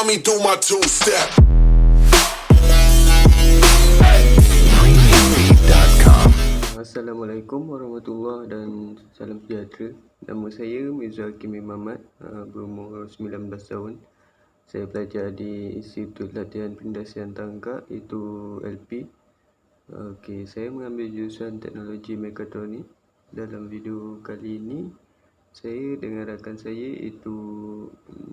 me do my two-step. Assalamualaikum warahmatullahi dan salam sejahtera. Nama saya Mirza Hakim Muhammad, berumur 19 tahun. Saya belajar di Institut Latihan Pengindasian Tangkap, iaitu LP. Saya mengambil jurusan Teknologi Mekatronik. Dalam video kali ini, saya dengan rakan saya iaitu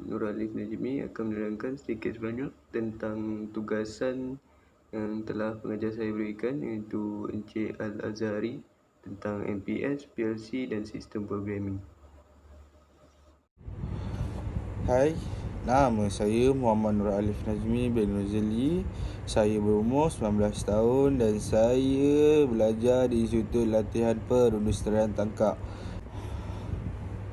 Nur Alif Najmi akan menerangkan sedikit sebanyak tentang tugasan yang telah pengajar saya berikan, iaitu Encik Al-Azhari, tentang MPS, PLC dan sistem programming. Hai, nama saya Muhammad Nur Alif Najmi bin Nuzali. Saya berumur 19 tahun dan saya belajar di Institut Latihan Perindustrian Tangkap.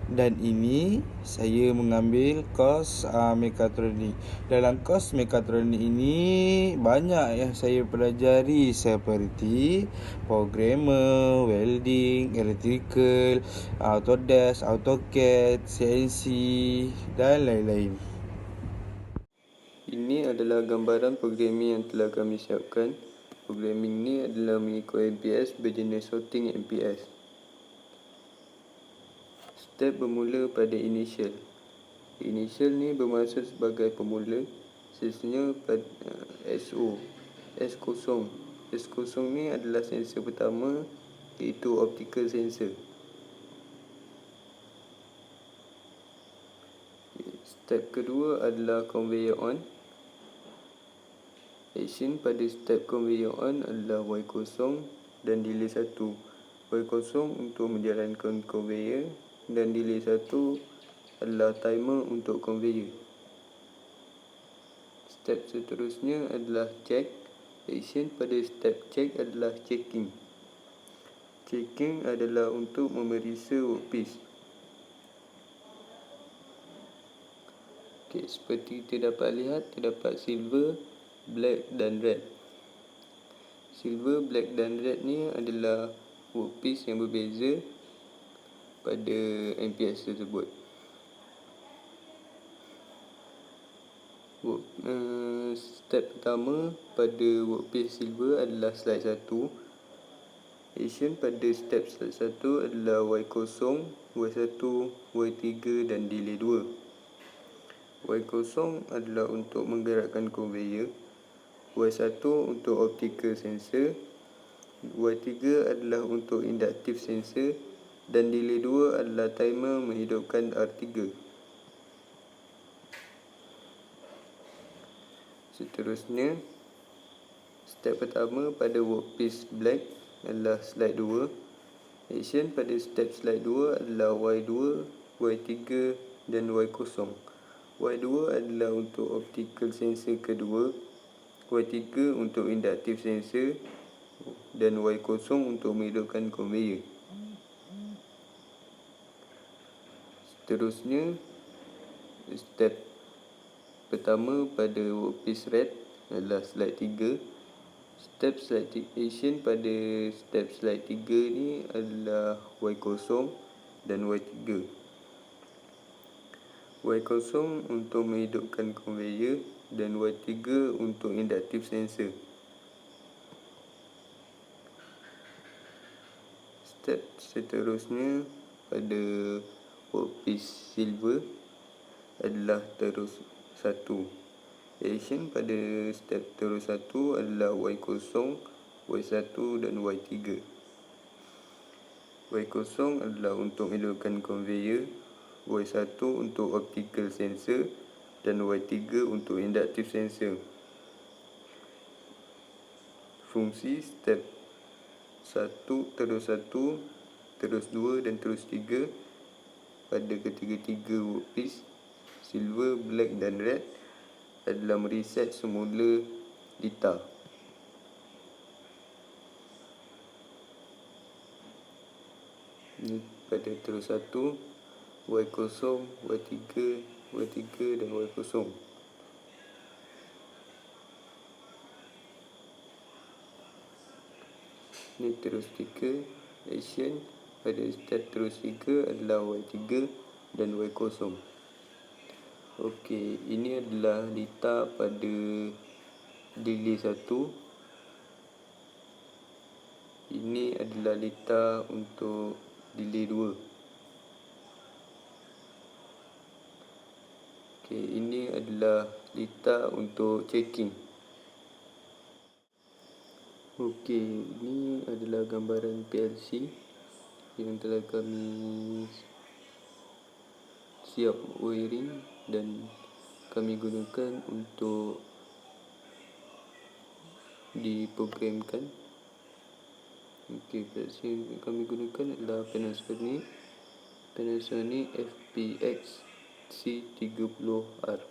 Dan ini saya mengambil kos mekatronik. Dalam kos mekatronik ini banyak yang saya pelajari seperti programmer, welding, electrical, Autodesk, AutoCAD, CNC dan lain-lain. Ini adalah gambaran programming yang telah kami siapkan. Programming ini adalah mengikut MPS berjenis sorting MPS. Step bermula pada initial. Initial ni bermaksud sebagai pemula. Sesungguhnya pada SO, S0. S0 ni adalah sensor pertama, iaitu optical sensor. Step kedua adalah conveyor on. Action pada step conveyor on adalah Y0 dan delay 1. Y0 untuk menjalankan conveyor dan delay 1 adalah timer untuk conveyor. Step seterusnya adalah check. Action pada step check adalah checking. Checking adalah untuk memeriksa workpiece. Seperti kita dapat lihat, terdapat silver, black dan red. Silver, black dan red ni adalah workpiece yang berbeza pada MPS tersebut. Step pertama pada workpiece silver adalah slide 1. Action pada step slide 1 adalah Y0, Y1, Y3 dan delay 2. Y0 adalah untuk menggerakkan conveyor, Y1 untuk optical sensor, Y3 adalah untuk inductive sensor dan delay 2 adalah timer menghidupkan R3. Seterusnya, step pertama pada workpiece black adalah slide 2. Action pada step slide 2 adalah Y2, Y3 dan Y0. Y2 adalah untuk optical sensor kedua, Y3 untuk inductive sensor dan Y0 untuk menghidupkan conveyor. Seterusnya, step pertama pada workpiece red adalah slide 3. Step slide action pada step slide 3 ni adalah Y0 dan Y3. Y0 untuk menghidupkan conveyor dan Y3 untuk inductive sensor. Step seterusnya pada workpiece silver adalah terus 1. Action pada step terus 1 adalah Y0, Y1 dan Y3. Y0 adalah untuk menghidupkan conveyor, Y1 untuk optical sensor dan Y3 untuk inductive sensor. Fungsi step 1 terus 1, terus 2 dan terus 3 pada ketiga-tiga workpiece silver, black dan red adalah mereset semula data. Ini pada terus 1, Y0, Y3, Y3 dan Y0. Ini terus 3. Action pada step terus 3 adalah Y3 dan Y0. Okey, ini adalah letak pada delay 1. Ini adalah letak untuk delay 2. Okey, ini adalah letak untuk checking. Okey, ini adalah gambaran PLC yang telah kami siap wiring dan kami gunakan untuk diprogramkan. Okey, PLC yang kami gunakan adalah Panasonic FPX C30R.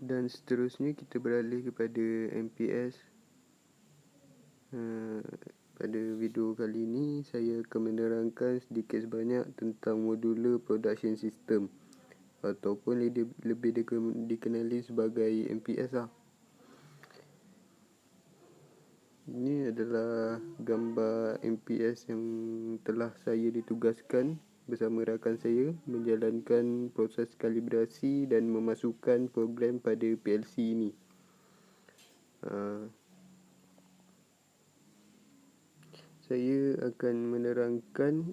Dan seterusnya kita beralih kepada MPS. Pada video kali ini saya akan menerangkan sedikit sebanyak tentang modular production system ataupun lebih dikenali sebagai MPS lah. Ini adalah gambar MPS yang telah saya ditugaskan bersama rakan saya menjalankan proses kalibrasi dan memasukkan program pada PLC ini. Saya akan menerangkan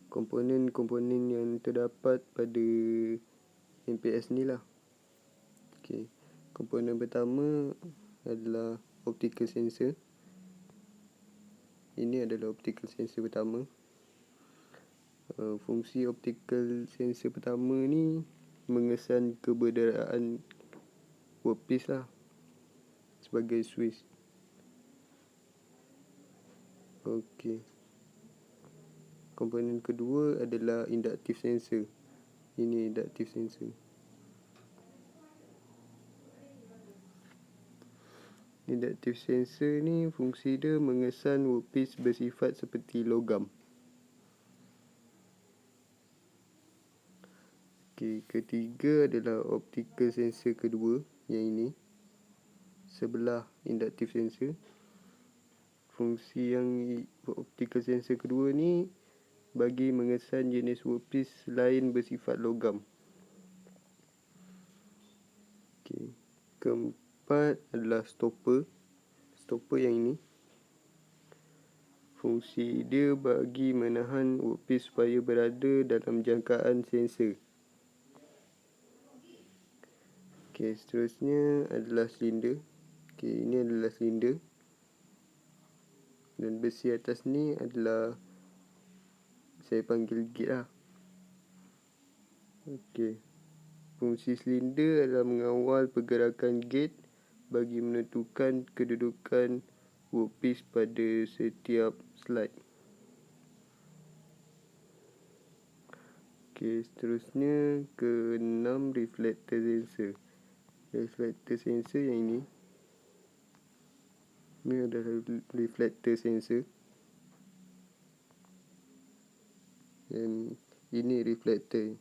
komponen-komponen yang terdapat pada MPS ni lah. Okey, komponen pertama adalah optical sensor. Ini adalah optical sensor pertama. Fungsi optical sensor pertama ni mengesan keberadaan workpiece lah sebagai switch. Okey. Komponen kedua adalah inductive sensor. Ini inductive sensor. Inductive sensor ni fungsi dia mengesan workpiece bersifat seperti logam. Okey, ketiga adalah optical sensor kedua, yang ini sebelah inductive sensor. Fungsi yang optical sensor kedua ni bagi mengesan jenis workpiece lain bersifat logam. Okey, keempat adalah stopper. Stopper yang ini fungsi dia bagi menahan workpiece supaya berada dalam jangkaan sensor. Okey, seterusnya adalah silinder. Okey, ini adalah silinder. Dan besi atas ni adalah saya panggil gate lah. Okey. Fungsi silinder adalah mengawal pergerakan gate bagi menentukan kedudukan workpiece pada setiap slide. Okey, seterusnya ke-6 reflector sensor. Reflector sensor yang ini. Ini adalah reflector sensor. Dan ini reflector.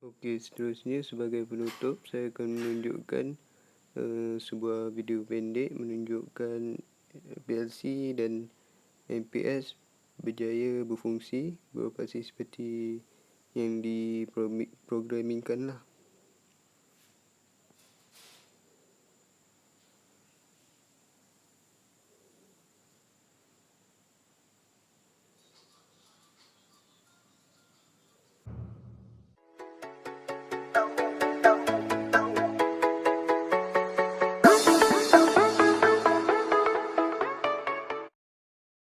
Okey, seterusnya sebagai penutup saya akan menunjukkan sebuah video pendek menunjukkan PLC dan MPS berjaya berfungsi, beroperasi seperti yang diprogramingkan lah.